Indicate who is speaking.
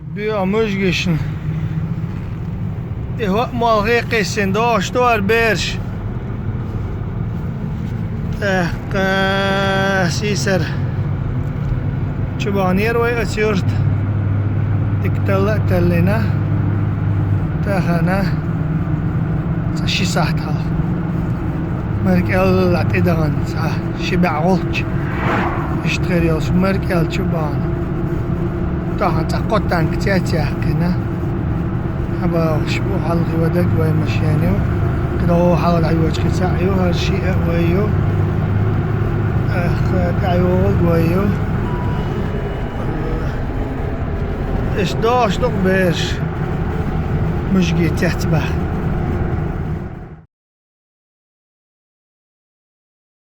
Speaker 1: بیا مشگشن إهواء مالغي قيسين دوش دوار بيرش سيسر شبانير وي أسيورت تكتل تلنا تاخنا شي صحتها مرك ال عتيدغن صح شبع غلط اشتغل يوش مرك ال شبان تاخن تقطن كتياتيا كنا أبا شبو حلقي ودك وي مشيانيو كده هو حاول عيوش كساعيو هالشيء ويو تعيوغ ويو إش دوش دوق بيش مش جي تحت بخ